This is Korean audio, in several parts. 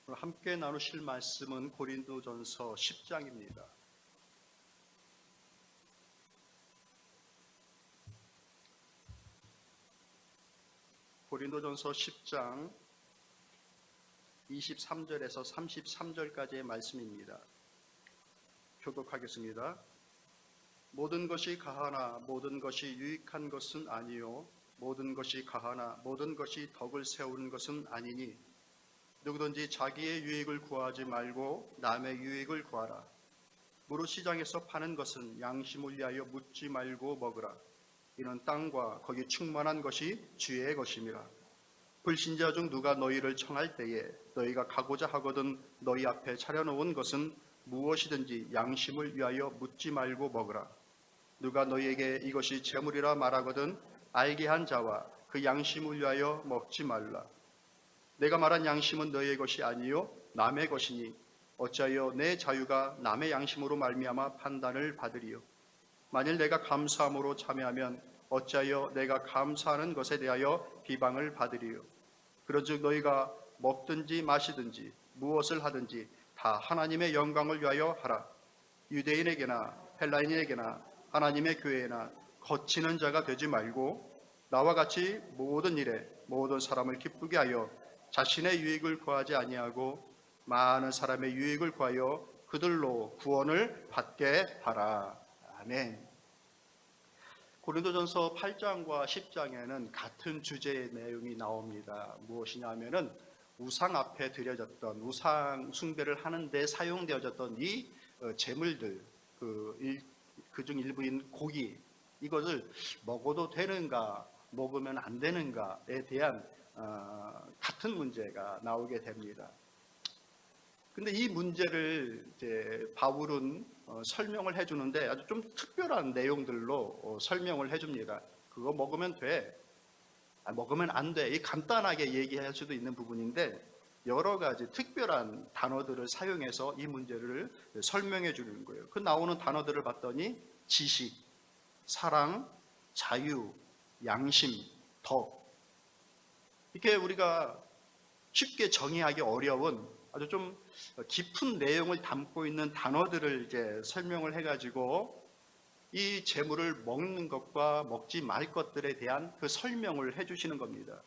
오늘 함께 나누실 말씀은 고린도전서 10장입니다. 고린도전서 10장 23절에서 33절까지의 말씀입니다. 교독하겠습니다. 모든 것이 가하나 모든 것이 유익한 것은 아니요 모든 것이 가하나 모든 것이 덕을 세우는 것은 아니니 누구든지 자기의 유익을 구하지 말고 남의 유익을 구하라. 무릇 시장에서 파는 것은 양심을 위하여 묻지 말고 먹으라. 이는 땅과 거기 충만한 것이 주의 것임이라. 불신자 중 누가 너희를 청할 때에 너희가 가고자 하거든 너희 앞에 차려놓은 것은 무엇이든지 양심을 위하여 묻지 말고 먹으라. 누가 너희에게 이것이 재물이라 말하거든 알게 한 자와 그 양심을 위하여 먹지 말라. 내가 말한 양심은 너희의 것이 아니요 남의 것이니 어찌하여 내 자유가 남의 양심으로 말미암아 판단을 받으리요. 만일 내가 감사함으로 참여하면 어찌하여 내가 감사하는 것에 대하여 비방을 받으리요. 그런즉 너희가 먹든지 마시든지 무엇을 하든지 다 하나님의 영광을 위하여 하라. 유대인에게나 헬라인에게나 하나님의 교회에나 거치는 자가 되지 말고 나와 같이 모든 일에 모든 사람을 기쁘게 하여 자신의 유익을 구하지 아니하고 많은 사람의 유익을 구하여 그들로 구원을 받게 하라. 아멘. 고린도전서 8장과 10장에는 같은 주제의 내용이 나옵니다. 무엇이냐면은 우상 앞에 드려졌던 우상 숭배를 하는 데 사용되어졌던 이 제물들, 그중 일부인 고기, 이것을 먹어도 되는가 먹으면 안 되는가에 대한 같은 문제가 나오게 됩니다. 근데 이 문제를 이제 바울은 설명을 해주는데 아주 좀 특별한 내용들로 설명을 해줍니다. 그거 먹으면 돼, 먹으면 안 돼. 이 간단하게 얘기할 수도 있는 부분인데 여러 가지 특별한 단어들을 사용해서 이 문제를 설명해 주는 거예요. 그 나오는 단어들을 봤더니 지식, 사랑, 자유, 양심, 덕, 이렇게 우리가 쉽게 정의하기 어려운 아주 좀 깊은 내용을 담고 있는 단어들을 이제 설명을 해가지고 이 재물을 먹는 것과 먹지 말 것들에 대한 그 설명을 해주시는 겁니다.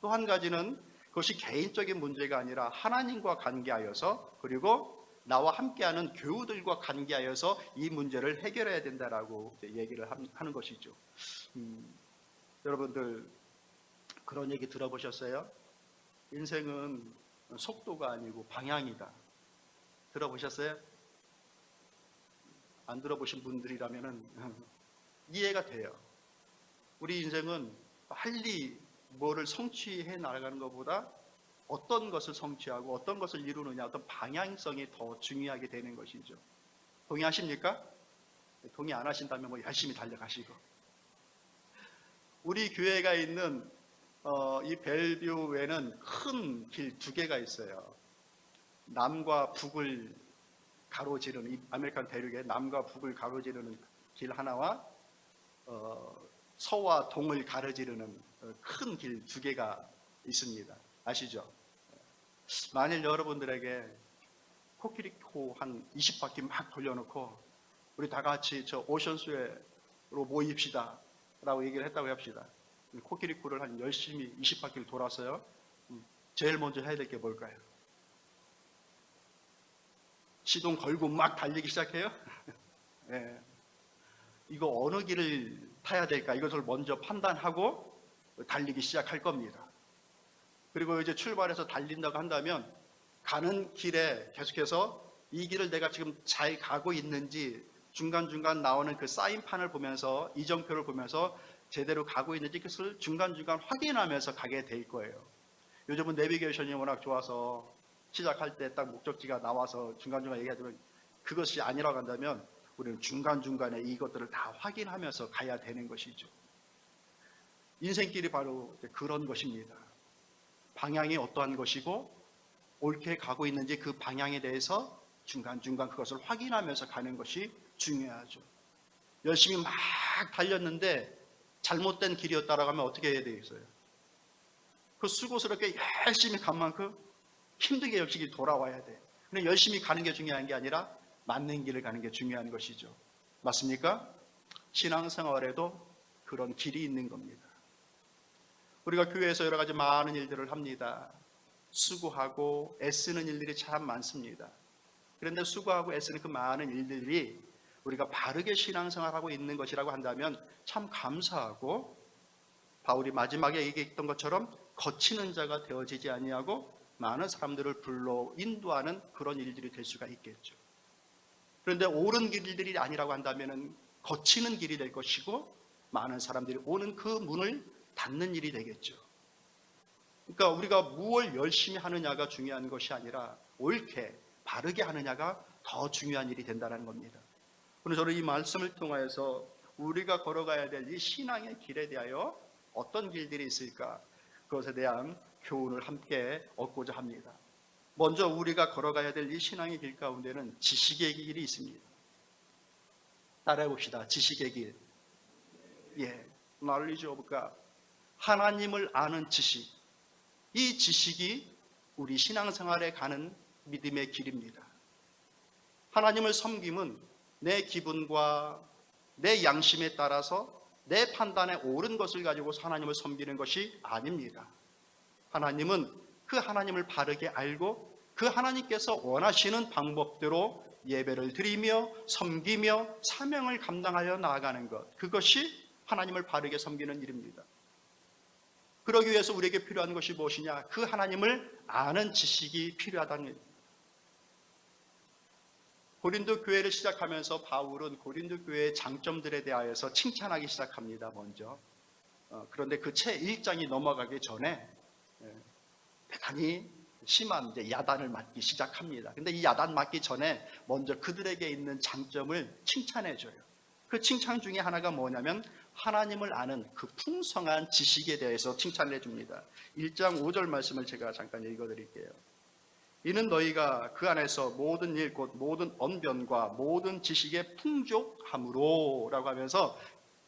또 한 가지는 그것이 개인적인 문제가 아니라 하나님과 관계하여서 그리고 나와 함께하는 교우들과 관계하여서 이 문제를 해결해야 된다라고 얘기를 하는 것이죠. 여러분들 그런 얘기 들어보셨어요? 인생은 속도가 아니고 방향이다. 들어보셨어요? 안 들어보신 분들이라면 이해가 돼요. 우리 인생은 빨리 뭐를 성취해 나가는 것보다 어떤 것을 성취하고 어떤 것을 이루느냐, 어떤 방향성이 더 중요하게 되는 것이죠. 동의하십니까? 동의 안 하신다면 뭐 열심히 달려가시고. 우리 교회가 있는 이 벨뷰에는 큰 길 두 개가 있어요. 남과 북을 가로지르는, 이 아메리칸 대륙의 남과 북을 가로지르는 길 하나와 서와 동을 가로지르는 큰 길 두 개가 있습니다. 아시죠? 만일 여러분들에게 코끼리코 한 20바퀴 막 돌려놓고 우리 다 같이 저 오션스웨로 모입시다 라고 얘기를 했다고 합시다. 코끼리코를 한 열심히 20바퀴를 돌았어요. 제일 먼저 해야 될 게 뭘까요? 시동 걸고 막 달리기 시작해요? 네. 이거 어느 길을 타야 될까? 이것을 먼저 판단하고 달리기 시작할 겁니다. 그리고 이제 출발해서 달린다고 한다면 가는 길에 계속해서 이 길을 내가 지금 잘 가고 있는지 중간중간 나오는 그 사인판을 보면서 이정표를 보면서 제대로 가고 있는지 그것을 중간중간 확인하면서 가게 될 거예요. 요즘은 내비게이션이 워낙 좋아서 시작할 때 딱 목적지가 나와서 중간중간 얘기하지만 그것이 아니라고 한다면 우리는 중간중간에 이것들을 다 확인하면서 가야 되는 것이죠. 인생길이 바로 그런 것입니다. 방향이 어떠한 것이고 옳게 가고 있는지 그 방향에 대해서 중간중간 그것을 확인하면서 가는 것이 중요하죠. 열심히 막 달렸는데 잘못된 길이었다라고 하면 어떻게 해야 되겠어요? 그 수고스럽게 열심히 간 만큼 힘들게 역시 돌아와야 돼. 근데 열심히 가는 게 중요한 게 아니라 맞는 길을 가는 게 중요한 것이죠. 맞습니까? 신앙생활에도 그런 길이 있는 겁니다. 우리가 교회에서 여러 가지 많은 일들을 합니다. 수고하고 애쓰는 일들이 참 많습니다. 그런데 수고하고 애쓰는 그 많은 일들이 우리가 바르게 신앙생활하고 있는 것이라고 한다면 참 감사하고, 바울이 마지막에 얘기했던 것처럼 거치는 자가 되어지지 아니하고 많은 사람들을 불러 인도하는 그런 일들이 될 수가 있겠죠. 그런데 옳은 길들이 아니라고 한다면 거치는 길이 될 것이고 많은 사람들이 오는 그 문을 닫는 일이 되겠죠. 그러니까 우리가 무엇을 열심히 하느냐가 중요한 것이 아니라 옳게 바르게 하느냐가 더 중요한 일이 된다는 겁니다. 그래서 저는 이 말씀을 통하여서 우리가 걸어가야 될 이 신앙의 길에 대하여 어떤 길들이 있을까, 그것에 대한 교훈을 함께 얻고자 합니다. 먼저 우리가 걸어가야 될 이 신앙의 길 가운데는 지식의 길이 있습니다. 따라해 봅시다. 지식의 길. knowledge of God. 하나님을 아는 지식. 이 지식이 우리 신앙생활에 가는 믿음의 길입니다. 하나님을 섬김은 내 기분과 내 양심에 따라서 내 판단에 옳은 것을 가지고 하나님을 섬기는 것이 아닙니다. 하나님은 그 하나님을 바르게 알고 그 하나님께서 원하시는 방법대로 예배를 드리며 섬기며 사명을 감당하여 나아가는 것, 그것이 하나님을 바르게 섬기는 일입니다. 그러기 위해서 우리에게 필요한 것이 무엇이냐? 그 하나님을 아는 지식이 필요하다는 겁니다. 고린도 교회를 시작하면서 바울은 고린도 교회의 장점들에 대하여서 칭찬하기 시작합니다. 먼저. 그런데 그 채 1장이 넘어가기 전에 대단히 심한 야단을 맞기 시작합니다. 근데 이 야단 맞기 전에 먼저 그들에게 있는 장점을 칭찬해줘요. 그 칭찬 중에 하나가 뭐냐면 하나님을 아는 그 풍성한 지식에 대해서 칭찬을 해줍니다. 1장 5절 말씀을 제가 잠깐 읽어드릴게요. 이는 너희가 그 안에서 모든 일 곧 모든 언변과 모든 지식에 풍족함으로 라고 하면서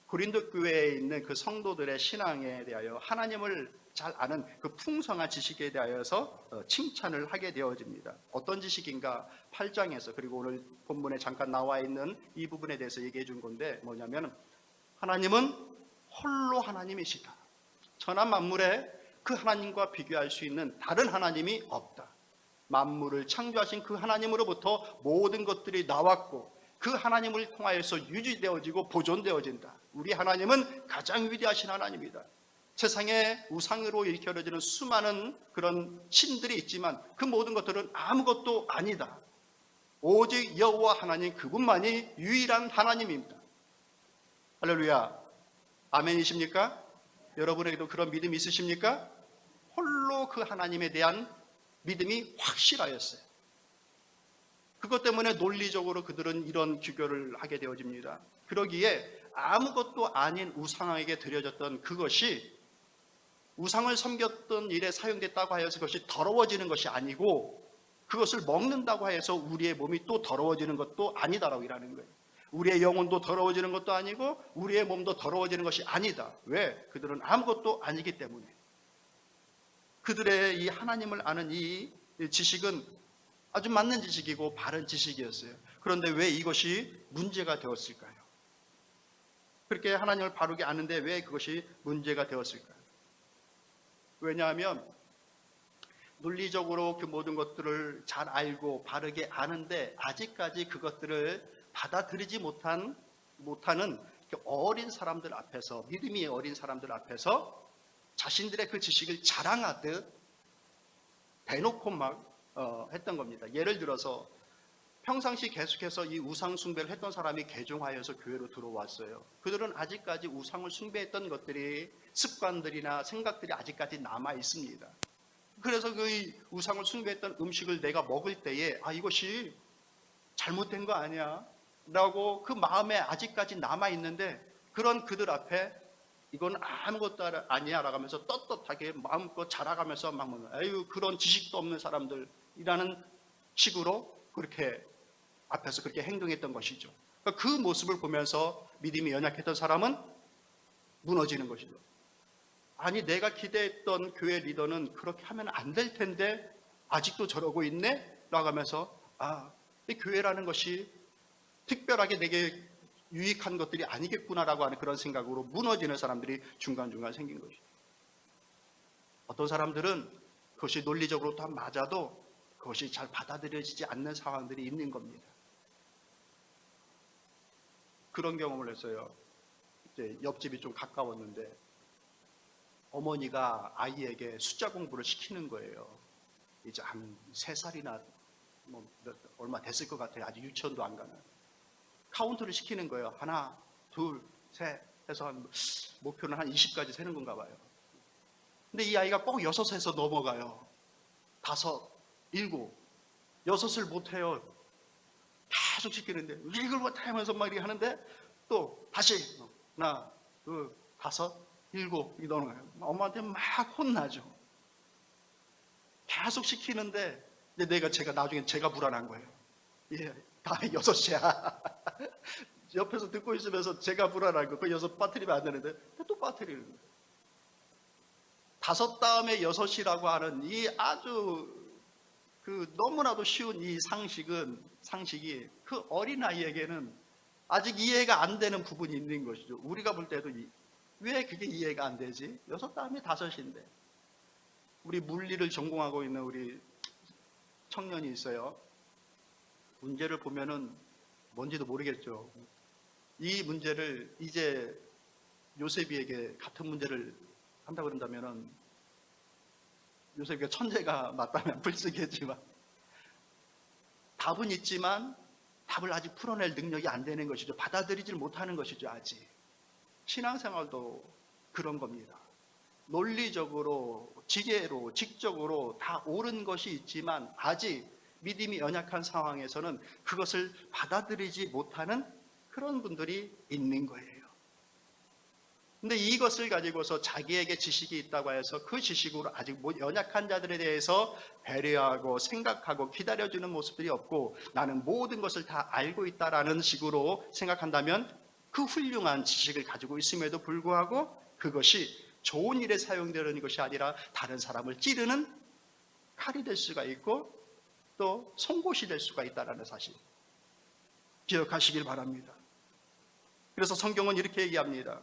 고린도 교회에 있는 그 성도들의 신앙에 대하여 하나님을 잘 아는 그 풍성한 지식에 대하여서 칭찬을 하게 되어집니다. 어떤 지식인가? 8장에서, 그리고 오늘 본문에 잠깐 나와 있는 이 부분에 대해서 얘기해 준 건데 뭐냐면 하나님은 홀로 하나님이시다. 천하 만물에 그 하나님과 비교할 수 있는 다른 하나님이 없다. 만물을 창조하신 그 하나님으로부터 모든 것들이 나왔고 그 하나님을 통하여서 유지되어지고 보존되어진다. 우리 하나님은 가장 위대하신 하나님이다. 세상에 우상으로 일컬어지는 수많은 그런 신들이 있지만 그 모든 것들은 아무것도 아니다. 오직 여호와 하나님 그분만이 유일한 하나님입니다. 할렐루야. 아멘이십니까? 여러분에게도 그런 믿음이 있으십니까? 홀로 그 하나님에 대한 믿음이 확실하였어요. 그것 때문에 논리적으로 그들은 이런 규결을 하게 되어집니다. 그러기에 아무것도 아닌 우상에게 드려졌던 그것이 우상을 섬겼던 일에 사용됐다고 하여서 그것이 더러워지는 것이 아니고 그것을 먹는다고 해서 우리의 몸이 또 더러워지는 것도 아니다라고 일하는 거예요. 우리의 영혼도 더러워지는 것도 아니고 우리의 몸도 더러워지는 것이 아니다. 왜? 그들은 아무것도 아니기 때문에. 그들의 이 하나님을 아는 이 지식은 아주 맞는 지식이고 바른 지식이었어요. 그런데 왜 이것이 문제가 되었을까요? 그렇게 하나님을 바르게 아는데 왜 그것이 문제가 되었을까요? 왜냐하면 논리적으로 그 모든 것들을 잘 알고 바르게 아는데 아직까지 그것들을 받아들이지 못하는 어린 사람들 앞에서, 믿음이 어린 사람들 앞에서 자신들의 그 지식을 자랑하듯 대놓고 막 했던 겁니다. 예를 들어서 평상시 계속해서 이 우상 숭배를 했던 사람이 개종하여서 교회로 들어왔어요. 그들은 아직까지 우상을 숭배했던 것들이, 습관들이나 생각들이 아직까지 남아 있습니다. 그래서 그 우상을 숭배했던 음식을 내가 먹을 때에 이것이 잘못된 거 아니야? 라고 그 마음에 아직까지 남아 있는데 그런 그들 앞에 이건 아무것도 아니야 라고 하면서 떳떳하게 마음껏 자라가면서 막 아유 그런 지식도 없는 사람들이라는 식으로 그렇게 앞에서 그렇게 행동했던 것이죠. 그 모습을 보면서 믿음이 연약했던 사람은 무너지는 것이죠. 아니 내가 기대했던 교회 리더는 그렇게 하면 안 될 텐데 아직도 저러고 있네? 라고 하면서 이 교회라는 것이 특별하게 내게 유익한 것들이 아니겠구나라고 하는 그런 생각으로 무너지는 사람들이 중간중간 생긴 것이죠. 어떤 사람들은 그것이 논리적으로 다 맞아도 그것이 잘 받아들여지지 않는 상황들이 있는 겁니다. 그런 경험을 했어요. 이제 옆집이 좀 가까웠는데 어머니가 아이에게 숫자 공부를 시키는 거예요. 이제 한 3살이나 얼마 됐을 것 같아요. 아직 유치원도 안 가는. 카운트를 시키는 거예요. 하나, 둘, 셋 해서 목표는 한 20까지 세는 건가 봐요. 근데 이 아이가 꼭 6에서 넘어가요. 5, 7, 6을 못해요. 계속 시키는데 이걸 못하면서 막 이렇게 하는데 또 다시 하나, 둘, 5, 7 이렇게 넘어가요. 엄마한테 막 혼나죠. 계속 시키는데 제가 나중에 제가 불안한 거예요. 예, 다 6이야. 옆에서 듣고 있으면서 제가 불안한 거. 그 6 빠뜨리면 안 되는데 또 빠뜨리는 거예요. 5 다음에 6이라고 하는 이 아주 너무나도 쉬운 이 상식이 그 어린아이에게는 아직 이해가 안 되는 부분이 있는 것이죠. 우리가 볼 때도 왜 그게 이해가 안 되지? 6 다음에 5인데. 우리 물리를 전공하고 있는 우리 청년이 있어요. 문제를 보면은 뭔지도 모르겠죠. 이 문제를 이제 요셉이에게 같은 문제를 한다고 그런다면은 요셉이가 천재가 맞다면 불쓰겠지만 답은 있지만 답을 아직 풀어낼 능력이 안 되는 것이죠. 받아들이질 못하는 것이죠. 아직. 신앙생활도 그런 겁니다. 논리적으로, 지혜로, 직적으로 다 옳은 것이 있지만 아직 믿음이 연약한 상황에서는 그것을 받아들이지 못하는 그런 분들이 있는 거예요. 근데 이것을 가지고서 자기에게 지식이 있다고 해서 그 지식으로 아직 연약한 자들에 대해서 배려하고 생각하고 기다려주는 모습들이 없고 나는 모든 것을 다 알고 있다라는 식으로 생각한다면 그 훌륭한 지식을 가지고 있음에도 불구하고 그것이 좋은 일에 사용되는 것이 아니라 다른 사람을 찌르는 칼이 될 수가 있고 또 송곳이 될 수가 있다는 사실 기억하시길 바랍니다. 그래서 성경은 이렇게 얘기합니다.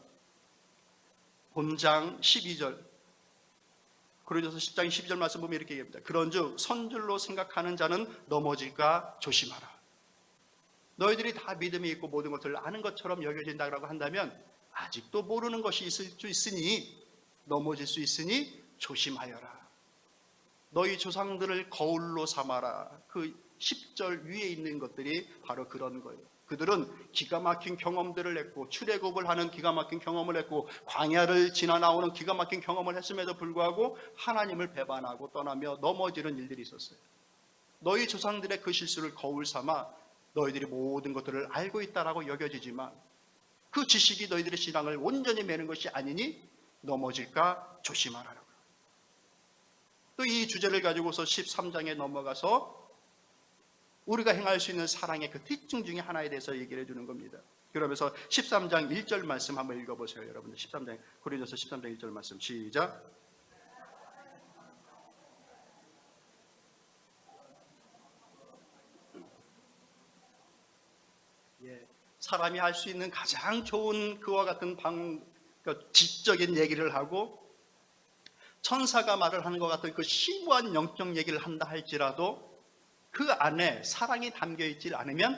본장 12절 고린도서 10장 12절 말씀 보면 이렇게 얘기합니다. 그런즉 선줄로 생각하는 자는 넘어질까 조심하라. 너희들이 다 믿음이 있고 모든 것을 아는 것처럼 여겨진다고 한다면 아직도 모르는 것이 있을 수 있으니 넘어질 수 있으니 조심하여라. 너희 조상들을 거울로 삼아라. 그 10절 위에 있는 것들이 바로 그런 거예요. 그들은 기가 막힌 경험들을 했고 출애굽을 하는 기가 막힌 경험을 했고 광야를 지나 나오는 기가 막힌 경험을 했음에도 불구하고 하나님을 배반하고 떠나며 넘어지는 일들이 있었어요. 너희 조상들의 그 실수를 거울 삼아 너희들이 모든 것들을 알고 있다라고 여겨지지만 그 지식이 너희들의 신앙을 온전히 매는 것이 아니니 넘어질까 조심하라고. 또 이 주제를 가지고서 13장에 넘어가서 우리가 행할 수 있는 사랑의 그 특징 중에 하나에 대해서 얘기를 해주는 겁니다. 그러면서 13장 1절 말씀 한번 읽어보세요. 여러분들 13장 고린도서 13장 1절 말씀 시작. 사람이 할 수 있는 가장 좋은 그와 같은 지적인 얘기를 하고 천사가 말을 하는 것 같은 그 심오한 영적 얘기를 한다 할지라도 그 안에 사랑이 담겨 있지 않으면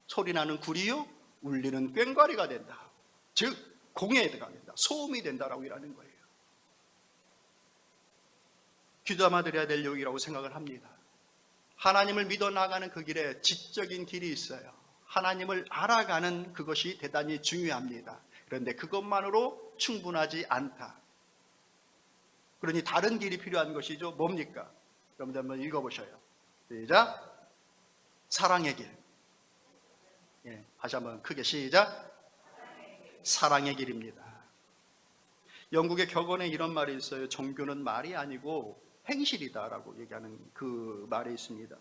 소리나는 구리요 울리는 꽹과리가 된다. 즉 공해가 된다. 소음이 된다라고 일하는 거예요. 귀담아 들어야 될 얘기라고 생각을 합니다. 하나님을 믿어 나가는 그 길에 지적인 길이 있어요. 하나님을 알아가는 그것이 대단히 중요합니다. 그런데 그것만으로 충분하지 않다. 그러니 다른 길이 필요한 것이죠. 뭡니까? 여러분들 한번 읽어보셔요. 시작. 사랑의 길. 다시 한번 크게 시작. 사랑의 길입니다. 영국의 격언에 이런 말이 있어요. 종교는 말이 아니고 행실이다라고 얘기하는 그 말이 있습니다.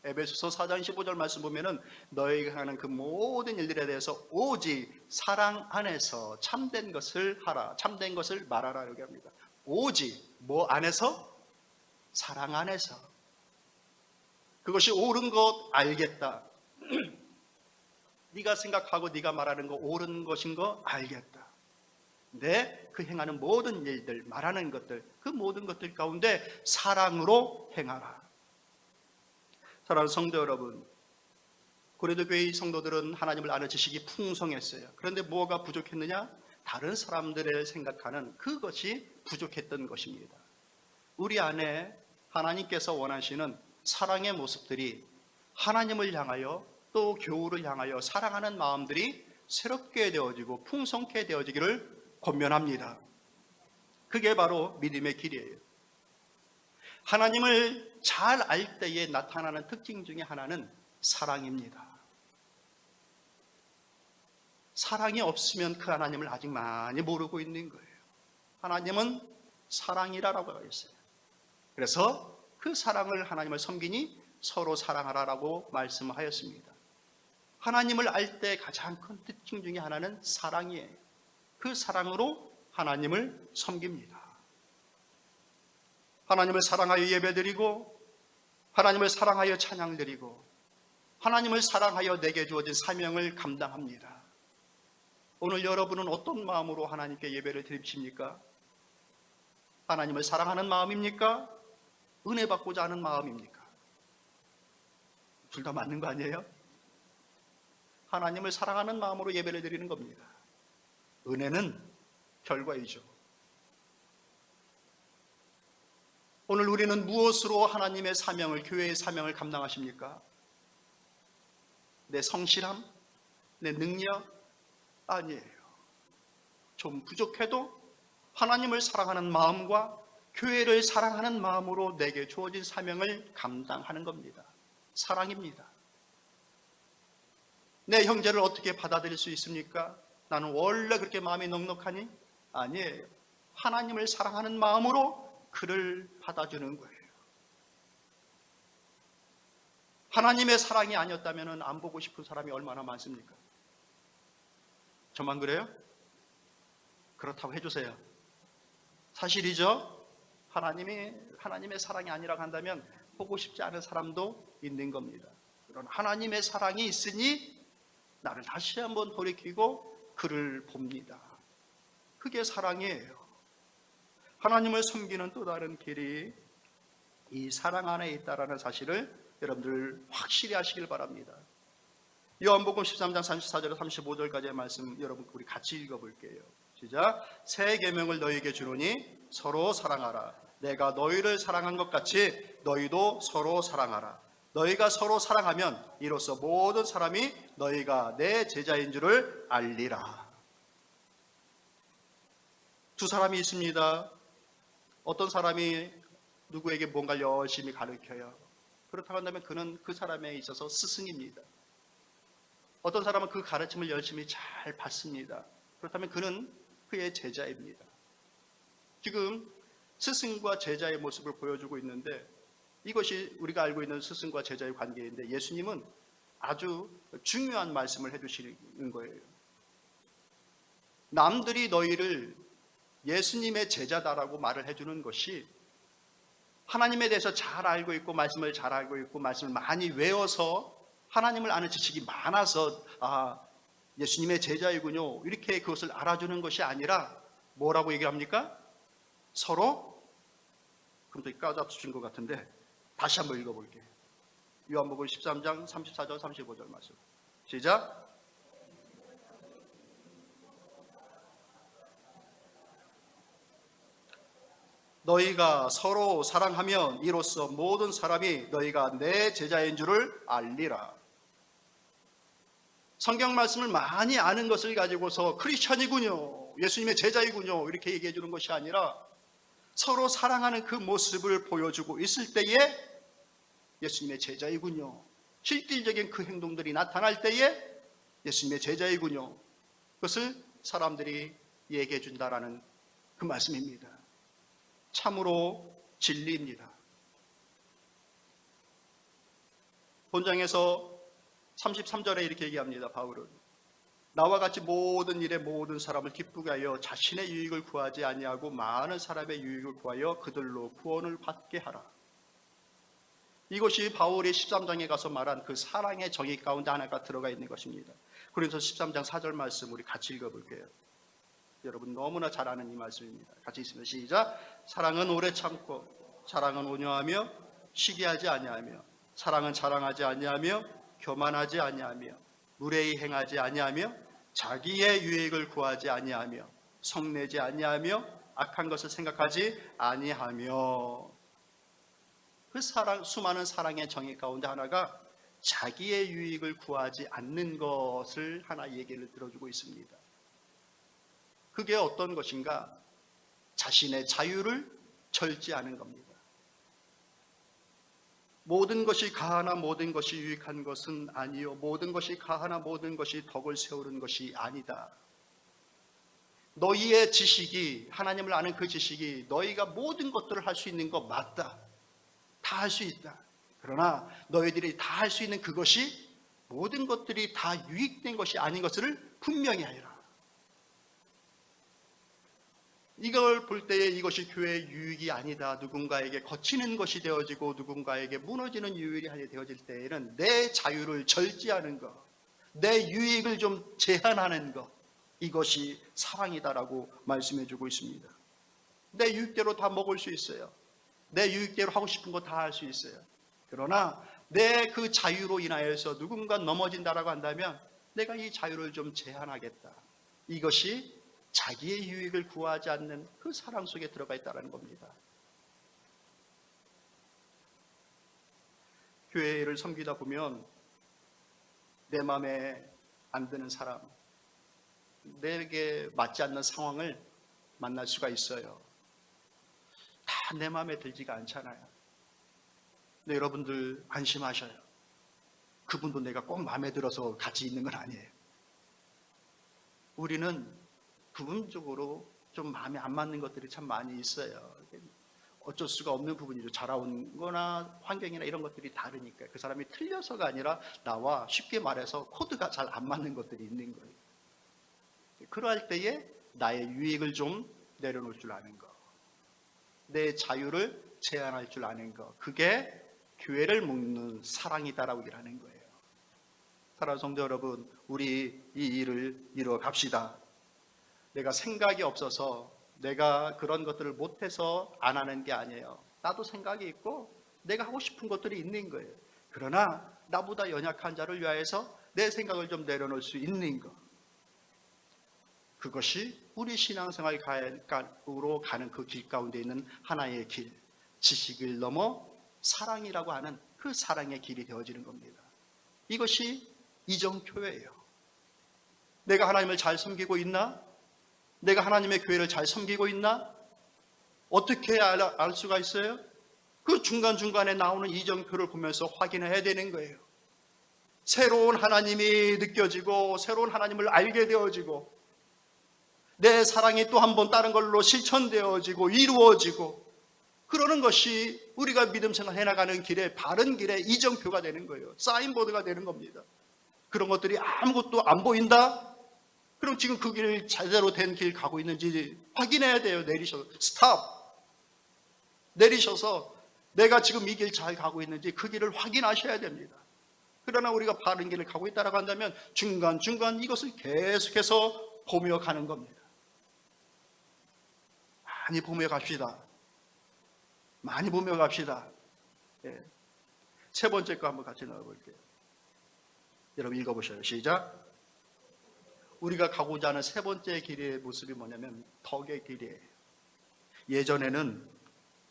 에베소서 4장 15절 말씀 보면은 너희가 하는 그 모든 일들에 대해서 오직 사랑 안에서 참된 것을 하라. 참된 것을 말하라. 여기 합니다. 오직 뭐 안에서? 사랑 안에서. 그것이 옳은 것 알겠다. 네가 생각하고 네가 말하는 거 옳은 것인 거 알겠다. 근데 그 행하는 모든 일들, 말하는 것들, 그 모든 것들 가운데 사랑으로 행하라. 사랑하는 성도 여러분, 고린도교회 성도들은 하나님을 아는 지식이 풍성했어요. 그런데 뭐가 부족했느냐? 다른 사람들을 생각하는 그것이 부족했던 것입니다. 우리 안에 하나님께서 원하시는 사랑의 모습들이 하나님을 향하여 또 교우를 향하여 사랑하는 마음들이 새롭게 되어지고 풍성케 되어지기를 권면합니다. 그게 바로 믿음의 길이에요. 하나님을 잘 알 때에 나타나는 특징 중에 하나는 사랑입니다. 사랑이 없으면 그 하나님을 아직 많이 모르고 있는 거예요. 하나님은 사랑이라고 했어요. 그래서 그 사랑을 하나님을 섬기니 서로 사랑하라라고 말씀하였습니다. 하나님을 알 때 가장 큰 특징 중에 하나는 사랑이에요. 그 사랑으로 하나님을 섬깁니다. 하나님을 사랑하여 예배드리고, 하나님을 사랑하여 찬양드리고, 하나님을 사랑하여 내게 주어진 사명을 감당합니다. 오늘 여러분은 어떤 마음으로 하나님께 예배를 드리십니까? 하나님을 사랑하는 마음입니까? 은혜 받고자 하는 마음입니까? 둘 다 맞는 거 아니에요? 하나님을 사랑하는 마음으로 예배를 드리는 겁니다. 은혜는 결과이죠. 오늘 우리는 무엇으로 하나님의 사명을, 교회의 사명을 감당하십니까? 내 성실함? 내 능력? 아니에요. 좀 부족해도 하나님을 사랑하는 마음과 교회를 사랑하는 마음으로 내게 주어진 사명을 감당하는 겁니다. 사랑입니다. 내 형제를 어떻게 받아들일 수 있습니까? 나는 원래 그렇게 마음이 넉넉하니? 아니에요. 하나님을 사랑하는 마음으로 그를 받아주는 거예요. 하나님의 사랑이 아니었다면 안 보고 싶은 사람이 얼마나 많습니까? 저만 그래요? 그렇다고 해주세요. 사실이죠? 하나님의 사랑이 아니라고 한다면 보고 싶지 않은 사람도 있는 겁니다. 그런 하나님의 사랑이 있으니 나를 다시 한번 돌이키고 그를 봅니다. 그게 사랑이에요. 하나님을 섬기는 또 다른 길이 이 사랑 안에 있다라는 사실을 여러분들 확실히 하시길 바랍니다. 요한복음 13장 34절에서 35절까지의 말씀 여러분 우리 같이 읽어볼게요. 시작. 새 계명을 너희에게 주노니 서로 사랑하라. 내가 너희를 사랑한 것 같이 너희도 서로 사랑하라. 너희가 서로 사랑하면 이로써 모든 사람이 너희가 내 제자인 줄을 알리라. 두 사람이 있습니다. 어떤 사람이 누구에게 뭔가 열심히 가르쳐요. 그렇다고 한다면 그는 그 사람에 있어서 스승입니다. 어떤 사람은 그 가르침을 열심히 잘 받습니다. 그렇다면 그는 그의 제자입니다. 지금 스승과 제자의 모습을 보여주고 있는데 이것이 우리가 알고 있는 스승과 제자의 관계인데 예수님은 아주 중요한 말씀을 해주시는 거예요. 남들이 너희를 예수님의 제자다라고 말을 해주는 것이 하나님에 대해서 잘 알고 있고 말씀을 잘 알고 있고 말씀을 많이 외워서 하나님을 아는 지식이 많아서 예수님의 제자이군요 이렇게 그것을 알아주는 것이 아니라 뭐라고 얘기합니까? 서로 그럼 또 까잡으신 것 같은데 다시 한번 읽어볼게요. 요한복음 13장 34절 35절 말씀 시작. 너희가 서로 사랑하면 이로써 모든 사람이 너희가 내 제자인 줄을 알리라. 성경 말씀을 많이 아는 것을 가지고서 크리스천이군요, 예수님의 제자이군요 이렇게 얘기해 주는 것이 아니라 서로 사랑하는 그 모습을 보여주고 있을 때에 예수님의 제자이군요, 실질적인 그 행동들이 나타날 때에 예수님의 제자이군요, 그것을 사람들이 얘기해 준다라는 그 말씀입니다. 참으로 진리입니다. 본장에서 33절에 이렇게 얘기합니다. 바울은 나와 같이 모든 일에 모든 사람을 기쁘게 하여 자신의 유익을 구하지 아니하고 많은 사람의 유익을 구하여 그들로 구원을 받게 하라. 이것이 바울이 13장에 가서 말한 그 사랑의 정의 가운데 하나가 들어가 있는 것입니다. 그래서 13장 4절 말씀 우리 같이 읽어볼게요. 여러분 너무나 잘 아는 이 말씀입니다. 같이 있으면 시작. 사랑은 오래 참고, 사랑은 온유하며 시기하지 아니하며, 사랑은 자랑하지 아니하며 교만하지 아니하며, 무례히 행하지 아니하며, 자기의 유익을 구하지 아니하며, 성내지 아니하며, 악한 것을 생각하지 아니하며. 그 사랑, 수많은 사랑의 정의 가운데 하나가 자기의 유익을 구하지 않는 것을 하나 얘기를 들어주고 있습니다. 그게 어떤 것인가? 자신의 자유를 절제하는 겁니다. 모든 것이 가하나 모든 것이 유익한 것은 아니요, 모든 것이 가하나 모든 것이 덕을 세우는 것이 아니다. 너희의 지식이, 하나님을 아는 그 지식이 너희가 모든 것들을 할 수 있는 것 맞다. 다 할 수 있다. 그러나 너희들이 다 할 수 있는 그것이 모든 것들이 다 유익된 것이 아닌 것을 분명히 하여라. 이걸 볼 때에 이것이 교회의 유익이 아니다. 누군가에게 거치는 것이 되어지고 누군가에게 무너지는 유익이 되어질 때에는 내 자유를 절제하는 것, 내 유익을 좀 제한하는 것, 이것이 사랑이다라고 말씀해주고 있습니다. 내 유익대로 다 먹을 수 있어요. 내 유익대로 하고 싶은 거 다 할 수 있어요. 그러나 내 그 자유로 인하여서 누군가 넘어진다라고 한다면 내가 이 자유를 좀 제한하겠다. 이것이 자기의 유익을 구하지 않는 그 사랑 속에 들어가 있다는 겁니다. 교회를 섬기다 보면 내 마음에 안 드는 사람, 내게 맞지 않는 상황을 만날 수가 있어요. 다 내 마음에 들지가 않잖아요. 근데 여러분들 안심하셔요. 그분도 내가 꼭 마음에 들어서 같이 있는 건 아니에요. 우리는 부분적으로 좀 마음에 안 맞는 것들이 참 많이 있어요. 어쩔 수가 없는 부분이죠. 자라온 거나 환경이나 이런 것들이 다르니까. 그 사람이 틀려서가 아니라 나와 쉽게 말해서 코드가 잘 안 맞는 것들이 있는 거예요. 그러할 때에 나의 유익을 좀 내려놓을 줄 아는 거, 내 자유를 제한할 줄 아는 거, 그게 교회를 묶는 사랑이다라고 일하는 거예요. 사랑하는 성도 여러분, 우리 이 일을 이루어 갑시다. 내가 생각이 없어서 내가 그런 것들을 못해서 안 하는 게 아니에요. 나도 생각이 있고 내가 하고 싶은 것들이 있는 거예요. 그러나 나보다 연약한 자를 위하여서 내 생각을 좀 내려놓을 수 있는 것, 그것이 우리 신앙생활으로 가는 그 길 가운데 있는 하나의 길, 지식을 넘어 사랑이라고 하는 그 사랑의 길이 되어지는 겁니다. 이것이 이정교회예요. 내가 하나님을 잘 섬기고 있나? 내가 하나님의 교회를 잘 섬기고 있나? 어떻게 알 수가 있어요? 그 중간중간에 나오는 이정표를 보면서 확인해야 되는 거예요. 새로운 하나님이 느껴지고 새로운 하나님을 알게 되어지고 내 사랑이 또 한 번 다른 걸로 실천되어지고 이루어지고 그러는 것이 우리가 믿음 생활 해나가는 길에 바른 길에 이정표가 되는 거예요. 사인보드가 되는 겁니다. 그런 것들이 아무것도 안 보인다? 그럼 지금 그 길 제대로 된 길 가고 있는지 확인해야 돼요. 내리셔서 스탑 내리셔서 내가 지금 이 길 잘 가고 있는지 그 길을 확인하셔야 됩니다. 그러나 우리가 바른 길을 가고 있다고 한다면 중간중간 이것을 계속해서 보며 가는 겁니다. 많이 보며 갑시다. 많이 보며 갑시다. 예. 세 번째 거 한번 같이 넣어볼게요. 여러분 읽어보셔요. 시작. 우리가 가고자 하는 세 번째 길의 모습이 뭐냐면 덕의 길이에요. 예전에는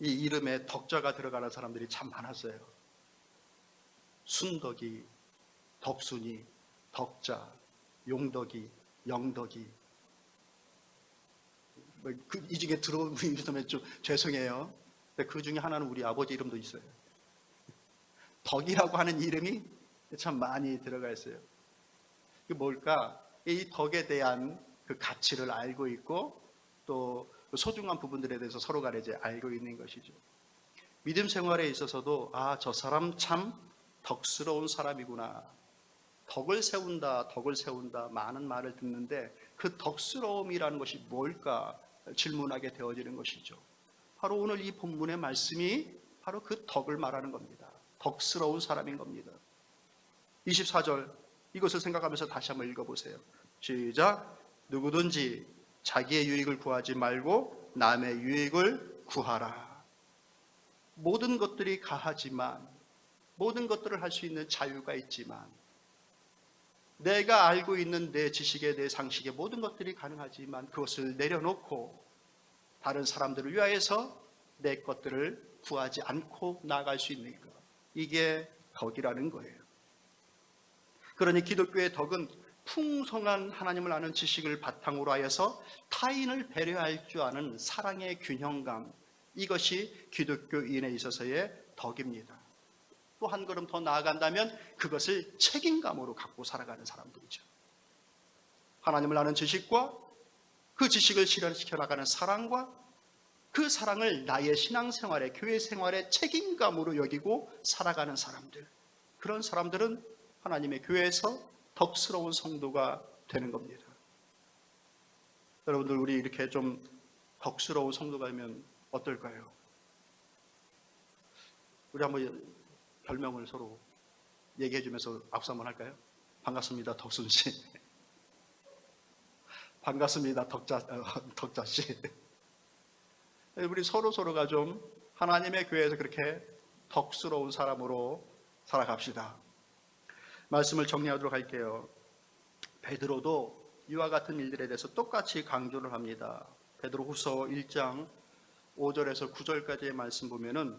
이 이름에 덕자가 들어가는 사람들이 참 많았어요. 순덕이, 덕순이, 덕자, 용덕이, 영덕이. 이 중에 들어온 분이 있으면 좀 죄송해요. 근데 그 중에 하나는 우리 아버지 이름도 있어요. 덕이라고 하는 이름이 참 많이 들어가 있어요. 그게 뭘까? 이 덕에 대한 그 가치를 알고 있고 또 소중한 부분들에 대해서 서로 간에 이제 알고 있는 것이죠. 믿음 생활에 있어서도 저 사람 참 덕스러운 사람이구나. 덕을 세운다, 덕을 세운다 많은 말을 듣는데 그 덕스러움이라는 것이 뭘까 질문하게 되어지는 것이죠. 바로 오늘 이 본문의 말씀이 바로 그 덕을 말하는 겁니다. 덕스러운 사람인 겁니다. 24절 이것을 생각하면서 다시 한번 읽어보세요. 시작. 누구든지 자기의 유익을 구하지 말고 남의 유익을 구하라. 모든 것들이 가하지만, 모든 것들을 할 수 있는 자유가 있지만, 내가 알고 있는 내 지식에, 내 상식에 모든 것들이 가능하지만 그것을 내려놓고 다른 사람들을 위하여서 내 것들을 구하지 않고 나아갈 수 있는 것, 이게 덕이라는 거예요. 그러니 기독교의 덕은 풍성한 하나님을 아는 지식을 바탕으로 하여서 타인을 배려할 줄 아는 사랑의 균형감, 이것이 기독교인에 있어서의 덕입니다. 또 한 걸음 더 나아간다면 그것을 책임감으로 갖고 살아가는 사람들이죠. 하나님을 아는 지식과 그 지식을 실현시켜 나가는 사랑과 그 사랑을 나의 신앙생활에, 교회 생활에 책임감으로 여기고 살아가는 사람들, 그런 사람들은 하나님의 교회에서 덕스러운 성도가 되는 겁니다. 여러분들, 우리 이렇게 좀 덕스러운 성도가 되면 어떨까요? 우리 한번 별명을 서로 얘기해 주면서 악수 한번 할까요? 반갑습니다, 덕순 씨. 반갑습니다, 덕자 씨. 우리 서로가 좀 하나님의 교회에서 그렇게 덕스러운 사람으로 살아갑시다. 말씀을 정리하도록 할게요. 베드로도 이와 같은 일들에 대해서 똑같이 강조를 합니다. 베드로후서 1장 5절에서 9절까지의 말씀 보면은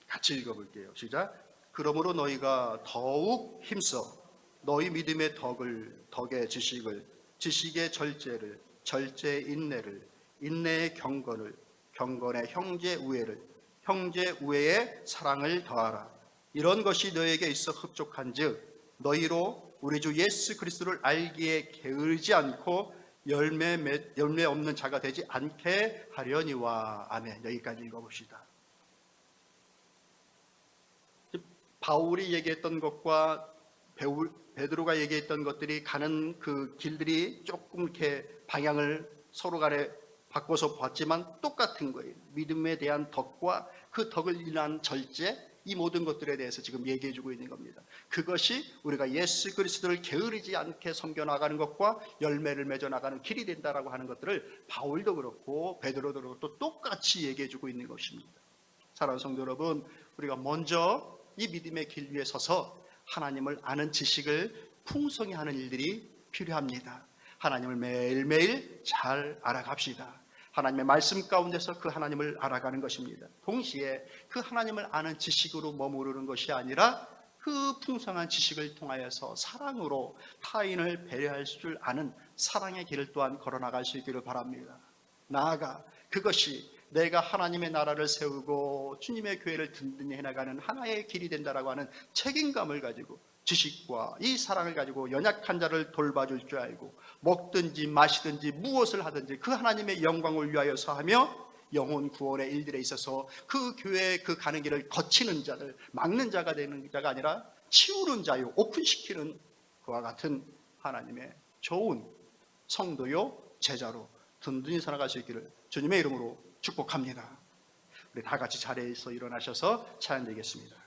같이 읽어볼게요. 시작. 그러므로 너희가 더욱 힘써 너희 믿음의 덕의 지식을, 지식의 절제를, 절제의 인내를, 인내의 경건을, 경건의 형제 우애를, 형제 우애의 사랑을 더하라. 이런 것이 너에게 있어 흡족한즉 너희로 우리 주 예수 그리스도를 알기에 게으르지 않고 열매 없는 자가 되지 않게 하려니와. 아멘. 여기까지 읽어봅시다. 바울이 얘기했던 것과 베드로가 얘기했던 것들이 가는 그 길들이 조금 이렇게 방향을 서로 간에 바꿔서 봤지만 똑같은 거예요. 믿음에 대한 덕과 그 덕을 인한 절제, 이 모든 것들에 대해서 지금 얘기해 주고 있는 겁니다. 그것이 우리가 예수 그리스도를 게으르지 않게 섬겨나가는 것과 열매를 맺어 나가는 길이 된다라고 하는 것들을 바울도 그렇고 베드로도 그렇고 또 똑같이 얘기해 주고 있는 것입니다. 사랑하는 성도 여러분, 우리가 먼저 이 믿음의 길 위에 서서 하나님을 아는 지식을 풍성히 하는 일들이 필요합니다. 하나님을 매일매일 잘 알아갑시다. 하나님의 말씀 가운데서 그 하나님을 알아가는 것입니다. 동시에 그 하나님을 아는 지식으로 머무르는 것이 아니라 그 풍성한 지식을 통하여서 사랑으로 타인을 배려할 줄 아는 사랑의 길을 또한 걸어나갈 수 있기를 바랍니다. 나아가 그것이 내가 하나님의 나라를 세우고 주님의 교회를 든든히 해나가는 하나의 길이 된다라고 하는 책임감을 가지고 지식과 이 사랑을 가지고 연약한 자를 돌봐줄 줄 알고 먹든지 마시든지 무엇을 하든지 그 하나님의 영광을 위하여서 하며 영혼 구원의 일들에 있어서 그 교회의 그 가는 길을 거치는 자들, 막는 자가 되는 자가 아니라 치우는 자요, 오픈시키는 그와 같은 하나님의 좋은 성도요 제자로 든든히 살아갈 수 있기를 주님의 이름으로 축복합니다. 우리 다 같이 자리에서 일어나셔서 찬양드리겠습니다.